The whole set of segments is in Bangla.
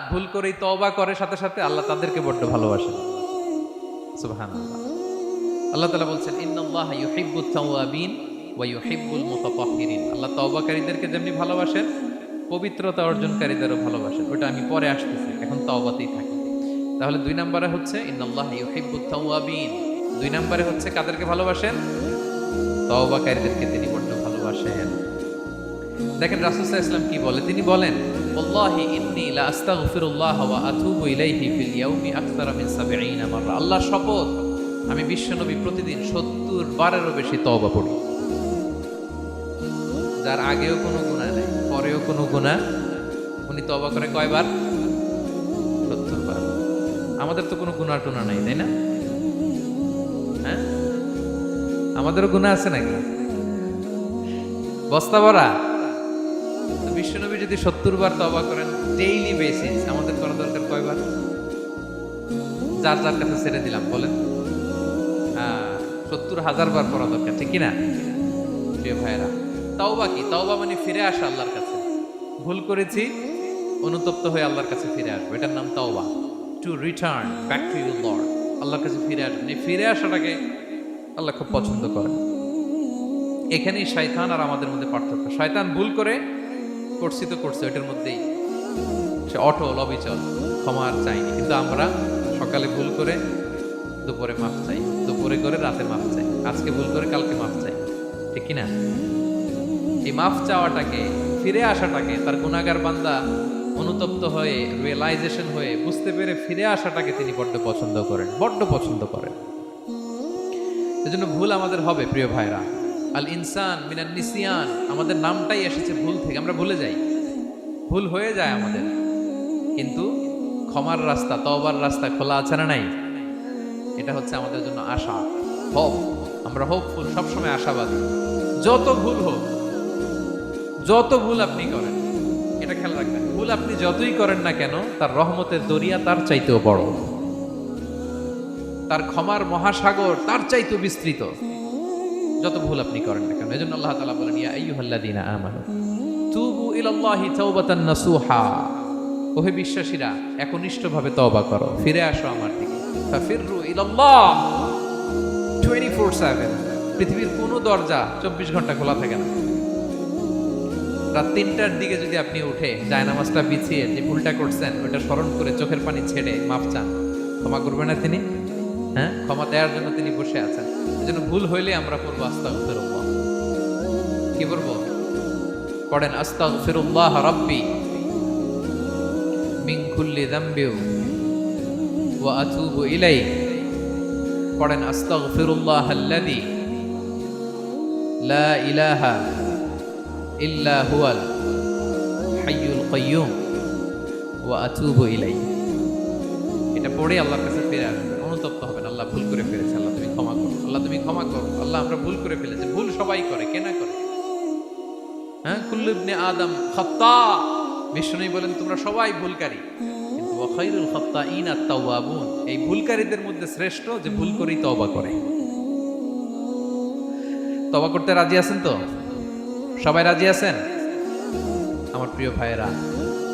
ভুল করেই তওবা করে সাথে সাথে আল্লাহ তাদেরকে বড্ড ভালোবাসেন। সুবহানাল্লাহ। আল্লাহ তাআলা বলছেন ইন্নাল্লাহা ইউহিব্বুত তাওয়াবিন ওয়া ইউহিব্বুল মুতাতাহহিরিন। আল্লাহ তওবাকারীদেরকে যেমনি ভালোবাসেন, পবিত্রতা অর্জনকারীদেরও ভালোবাসেন। ওটা আমি পরে আসতেছি, এখন তওবাতেই থাকি। তাহলে 2 নম্বরে হচ্ছে ইন্নাল্লাহা ইউহিব্বুত তাওয়াবিন। 2 নম্বরে হচ্ছে কাদেরকে ভালোবাসেন? তওবাকারীদেরকে তিনি বড্ড ভালোবাসেন। দেখেন রাসূল সাল্লাল্লাহু আলাইহি ওয়াসাল্লাম কি বলে, তিনি বলেন ওয়াল্লাহি ইন্নী লা আস্তাগফিরুল্লাহ ওয়া আতুবু ইলাইহি ফিল ইয়াউমি আকসারা মিন 70 মাররা। আল্লাহর শপথ, আমি বিশ্বনবী প্রতিদিন 70 বারেরও বেশি তওবা পড়ি। যার আগেও কোনো গুনাহ নাই, পরেও কোনো গুনাহ, উনি তওবা করে কয়বার? 70 বার। আমাদের তো কোনো গুনাহ টুনা নাই, তাই না? হ্যাঁ, আমাদেরও গুনাহ আছে নাকি? বস্তা ভরা। বিশ্বনবী যদি 70 বার তওবা করেন ডেইলি বেসিস, আমাদের করা দরকার কয়বার? যার যার কাছে ছেড়ে দিলাম, বলেন। 70,000 বার করা দরকার, ঠিক কিনা প্রিয় ভাইরা? তাওবা কি? তাওবা মানে ফিরে আসা আল্লাহর কাছে। ভুল করেছি, অনুতপ্ত হয়ে আল্লাহর কাছে ফিরে আসবো, এটার নাম তাওবা। To return back to your Lord, আল্লাহর কাছে ফিরে আসবেন। এই ফিরে আসাটাকে আল্লাহ খুব পছন্দ করেন। এখানেই শয়তান আর আমাদের মধ্যে পার্থক্য। শয়তান ভুল করে করছি তো করছে, ওইটার মধ্যেই সে অটল অবিচল, ক্ষমা আর চাইনি। কিন্তু আমরা সকালে ভুল করে দুপুরে মাফ চাই, দুপুরে করে রাতে মাফ চাই, আজকে ভুল করে কালকে মাফ চাই, ঠিক কিনা? এই মাফ চাওয়াটাকে, ফিরে আসাটাকে, তার গুনাহগার বান্দা অনুতপ্ত হয়ে, রিয়েলাইজেশন হয়ে, বুঝতে পেরে ফিরে আসাটাকে তিনি বড্ড পছন্দ করেন, বড্ড পছন্দ করেন। এজন্য ভুল আমাদের হবে প্রিয় ভাইরা। আল ইনসান মিনান নিসিয়ান, আমাদের নামটাই এসেছে ভুল থেকে। আমরা ভুলে যাই, ভুল হয়ে যায় আমাদের, কিন্তু ক্ষমার রাস্তা, তওবার রাস্তা খোলা আছে না নাই? এটা হচ্ছে আমাদের জন্য আশা, হোপ। আমরা হোপফুল, সবসময় আশাবাদী। যত ভুল হোক, যত ভুল আপনি করেন, এটা খেয়াল রাখবেন, ভুল আপনি যতই করেন না কেন, তার রহমতের দরিয়া তার চাইতেও বড়, তার ক্ষমার মহাসাগর তার চাইতেও বিস্তৃত, যত ভুল আপনি করেন না কেন। এজন্য আল্লাহ তাআলা বলেন ইয়া আইয়ুহাল্লাযীনা আমানু তুবু ইলাল্লাহি তাওবাতান নাসুহা। ওহে বিশ্বাসীরা, একনিষ্ঠভাবে তওবা করো, ফিরে আসো আমার দিকে। ফাফিররু ইলাল্লাহ 24/7। পৃথিবীর কোনো দরজা 24 ঘন্টা খোলা থাকে না। রাত 3টার দিকে যদি আপনি উঠে জায়নামাজটা বিছিয়ে যে ভুলটা করছেন ওটা স্মরণ করে চোখের পানি ছেড়ে মাফ চান, ক্ষমা করবেন না তিনি? হ্যাঁ, ক্ষমা দেওয়ার জন্য তিনি বসে আছেন। এজন্য ভুল হইলে আমরা পড়বো আস্তাগফিরুল্লাহ। কি পড়বো? পড়েন আস্তাগফিরুল্লাহ রাব্বি মিন কুল্লি যামবি ওয়া আতুবু ইলাইহি। পড়েন আস্তাগফিরুল্লাহাল্লাযী লা ইলাহা ইল্লা হুয়াল হাইয়ুল কাইয়্যুম ওয়া আতুবু ইলাইহি। এটা পড়ে আল্লাহর কাছে ফিরে আসবেন, অনুতপ্ত হবেন। আল্লাহ ভুল করে ফেলেছে, আল্লাহ তুমি ক্ষমা করো, আল্লাহ তুমি ক্ষমা করো, আল্লাহ আমরা ভুল করে ফেলেছি। ভুল সবাই করে, কে না করে? হ্যাঁ, কুল্লু ইবনে আদম খাত্তা। বিষ্ণু বলেন তোমরা সবাই ভুলকারী, কিন্তু ওয়া খায়রুল খাত্তাইনা আত-তাওয়াবুন। এই ভুলকারীদের মধ্যে শ্রেষ্ঠ যে ভুল করেই তওবা করে। তওবা করতে রাজি আছেন তো? সবাই রাজি আছেন? আমার প্রিয় ভাইয়েরা,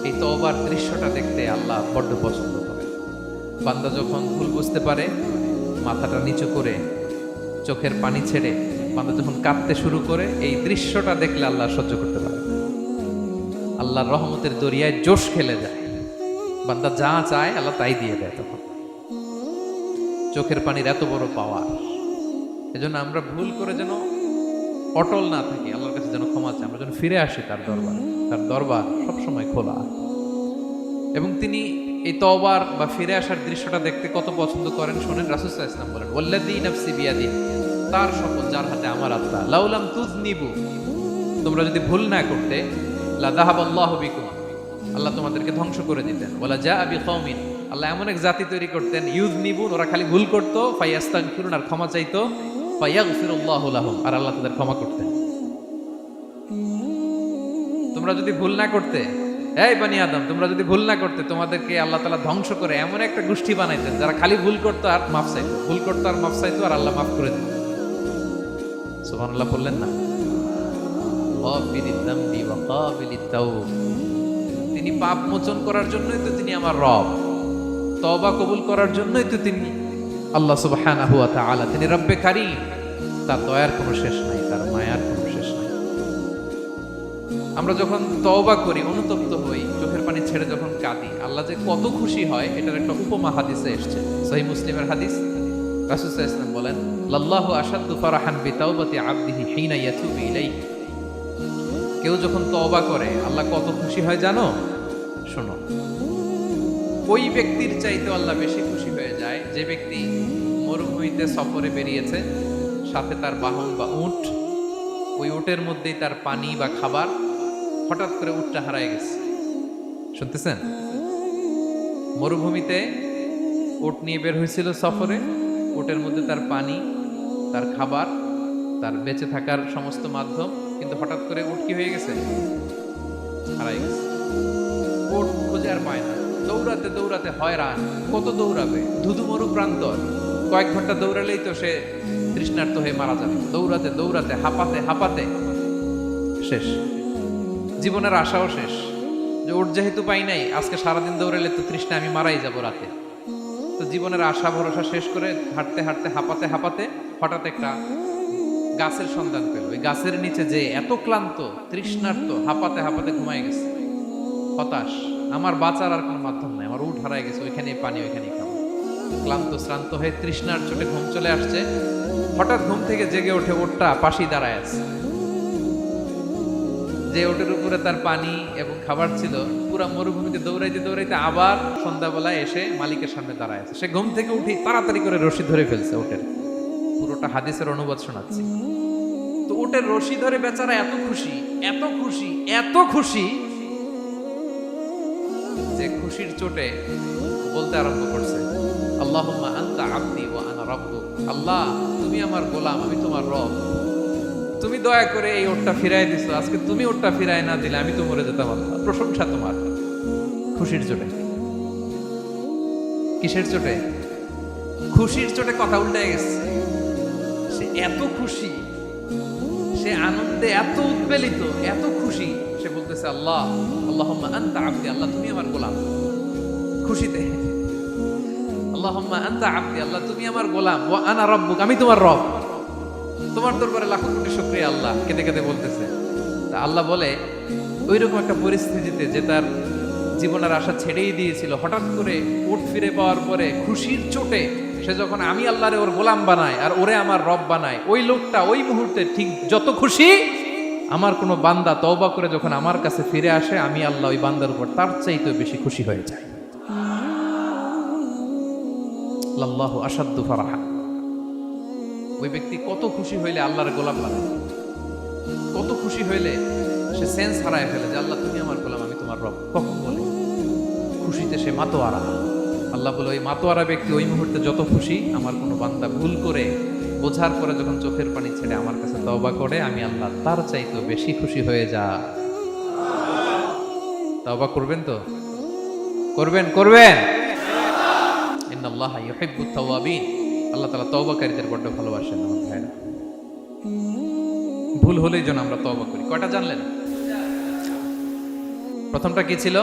এই তওবার দৃশ্যটা দেখতে আল্লাহ বড্ড পছন্দ করে। বান্দা যখন ভুল বুঝতে পারে, মাথাটা নিচু করে চোখের পানি ছেড়ে বান্দা যখন কাঁদতে শুরু করে, এই দৃশ্যটা দেখলে আল্লাহ সহ্য করতে পারে। আল্লাহর রহমতের দরিয়ায় জোশ খেলে যায়, বান্দা যা চায় আল্লাহ তাই দিয়ে দেয়। তখন চোখের পানির এত বড় পাওয়ার। এজন্য আমরা ভুল করে যেন অটল না থাকি, আল্লাহর কাছে যেন ক্ষমা চাই, আমরা যেন ফিরে আসি তার দরবারে। তার দরবার সবসময় খোলা। এবং তিনি এই তওবার বা ফিরে আসার দৃশ্যটা দেখতে কত পছন্দ করেন শোনেন। রাসূল সাল্লাল্লাহু আলাইহি ওয়াসাল্লাম বলেন ওয়াল্লাযী নাফসি বিয়াদিহি, তার শপথ যার হাতে আমার আত্মা, লাউলাম তুযনিবু, তোমরা যদি ভুল না করতে, লা যাহাবাল্লাহু বিকুম, আল্লাহ তোমাদেরকে ধ্বংস করে দিতেন। ওয়ালা জাআ বিকওমিন, আল্লাহ এমন এক জাতি তৈরি করতেন, ইউযনিবুন, ওরা খালি ভুল করতো, ফায়াস্তাগফিরুন, আর ক্ষমা চাইতো, ফায়াগফিরুল্লাহু লাহুম, আর আল্লাহ তাদের ক্ষমা করতেন। তোমরা যদি ভুল না করতে, এই বনি আদম, তোমরা যদি ভুল না করতে, তোমাদেরকে আল্লাহ তাআলা ধ্বংস করে এমন একটা গোষ্ঠী বানাইতেন যারা খালি ভুল করতো আর মাফ চাইতো, ভুল করতো আর মাফ চাইতো, আর আল্লাহ মাফ করে দিতেন। সুবহানাল্লাহ বললেন না? গাফিরিদ যামবি ওয়া কাবিলিত তাওব। তিনি তিনি পাপ মোচন করার জন্যই তো তিনি আমার রব, তওবা কবুল করার জন্যই তো তিনি আল্লাহ সুবহানাহু ওয়া তাআলা, তিনি রব্বে কারীম। তার দয়ার কোনো শেষ নাই, তার মায়ার কোনো শেষ নাই। আমরা যখন তওবা করি, অনুতপ্ত হই, চোখের পানি ছেড়ে যখন কাঁদি, আল্লাহ যে কত খুশি হয় এটার একটা উপমা হাদিসে এসেছে, সহিহ মুসলিমের হাদিস। রাসূল সাল্লাল্লাহু আলাইহি ওয়াসাল্লাম বলেন, লাল্লাহু আশাদ্দু ফারাহান বিতাওবাতি আবদিহি হিনা ইয়াতুবু ইলাইহি। কেউ যখন তওবা করে আল্লাহ কত খুশি হয় জানো? শোনো, ওই ব্যক্তির চাইতে আল্লাহ বেশি খুশি হয়ে যায় যে ব্যক্তি মরুভূমিতে সফরে বেরিয়েছে, সাথে তার বাহন বা উট, ওই উটের মধ্যেই তার পানি বা খাবার, হঠাৎ করে উটটা হারায় গেছে। শুনতেছেন? মরুভূমিতে উট নিয়ে বের হয়েছিল সফরে, উটের মধ্যে তার পানি, তার খাবার, তার বেঁচে থাকার সমস্ত মাধ্যম, কিন্তু হঠাৎ করে উট কি হয়ে গেছে? হারাই গেছে। উট খুঁজে আর পায় না, দৌড়াতে দৌড়াতে হয়রান। কত দৌড়াবে? ধুধু মরু প্রান্তর, কয়েক ঘন্টা দৌড়ালেই তো সে তৃষ্ণার্ত হয়ে মারা যাবে। দৌড়াতে দৌড়াতে হাঁপাতে হাঁপাতে শেষ, জীবনের আশাও শেষ, যে উট যেহেতু পাই নাই, আজকে সারাদিন দৌড়ালে তো তৃষ্ণা আমি মারাই যাব রাতে। তো জীবনের আশা ভরসা শেষ করে হাঁটতে হাঁটতে হাঁপাতে হাঁপাতে হঠাৎ একটা গাছের সন্ধান পেল। ওই গাছের নিচে যে এত ক্লান্ত, তৃষ্ণার্ত, হাঁপাতে হাঁপাতে ঘুমায় গেছে, হতাশ, আমার বাঁচার আর কোনো মাধ্যম নাই, আমার উঠ হারায় গেছে, ওইখানে পানি, ওইখানে খাবো। ক্লান্ত শ্রান্ত হয়ে তৃষ্ণার চোটে ঘুম চলে আসছে। হঠাৎ ঘুম থেকে জেগে ওঠে, ওঠটা পাশেই দাঁড়ায় আছে। যে ওটের উপরে তার পানি এবং খাবার ছিল, পুরা মরুভূমিতে দৌড়াইতে দৌড়াইতে আবার সন্ধ্যাবেলায় এসে মালিকের সামনে দাঁড়ায় আছে। সে ঘুম থেকে উঠে তাড়াতাড়ি করে রশি ধরে ফেলছে ওটের। পুরোটা হাদিসের অনুবাদ শোনাচ্ছি। তো ওটের রশি ধরে বেচারা এত খুশি, এত খুশি, এত খুশি, যে খুশির চোটে বলতে আরম্ভ করছে, আল্লাহুম্মা আনতা আবদি ওয়া আনা রাব্বুক। আল্লাহ, তুমি আমার গোলাম, আমি তোমার রব। তুমি দয়া করে এই ওটটা ফিরাই দিছো, আজকে তুমি ওটটা ফিরাই না দিলে আমি তো মরে যেতাম। আল্লাহ, প্রশংসা তোমার। খুশির চোটে। কিসের চোটে? খুশির চোটে কথা উল্টে গেছে। সে এত খুশি, সে আনন্দে এত উদ্বেলিত, এত খুশি, সে বলতেছে, আল্লাহ, আল্লাহুম্মা আনতা আবদি, আল্লাহ তুমি আমার গোলাম। খুশিতে আল্লাহুম্মা আনতা আবদি, আল্লাহ তুমি আমার গোলাম, ওয়া আনা রাব্বুক, আমি তোমার রব। তোমার দরবারে লাখো কোটি শুকরিয়া। আল্লাহ কেঁদে কেঁদে বলতেছে। তা আল্লাহ বলে, ওইরকম একটা পরিস্থিতিতে যে তার জীবনের আশা ছেড়েই দিয়েছিল, হঠাৎ করে উট ফিরে পাওয়ার পরে খুশির চোটে সে যখন আমি আল্লাহরে ওর গোলাম বানায় আর ওরে আমার রব বানায়, ওই লোকটা ওই মুহূর্তে ঠিক যত খুশি, আমার কোনো বান্দা তওবা করে যখন আমার কাছে ফিরে আসে, আমি আল্লাহ ওই বান্দার উপর তার চাইতে বেশি খুশি হয়ে যায়। লাল্লাহু আশাদ্দু ফারাহা। ওই ব্যক্তি কত খুশি হইলে আল্লাহর গোলাম বানায়, কত খুশি হইলে সে সেন্স হারায় ফেলে যে আল্লাহ তুমি আমার গোলাম, আমি তোমার রব। কখন বলে? খুশিতে সে মাতোয়ারা। আল্লাহ বলে, ওই মাতোয়ারা ব্যক্তি ওই মুহূর্তে যত খুশি, আমার কোনো বান্দা ভুল করে বোঝার পরে যখন চোখের পানি ছেড়ে আমার কাছে তওবা করে, আমি আল্লাহ তার চাইতে বেশি খুশি হয়ে যা। তওবা করবেন তো? করবেন, করবেন। ইন্নাল্লাহা ইউহিব্বুত তাওয়াবিন। আল্লাহ তাআলা তওবাকারীদের বড় ভালোবাসেন। আমার ভাইরা, ভুল হলেই যেন আমরা তওবা করি। কয়টা জানলেন? প্রথমটা কি ছিল?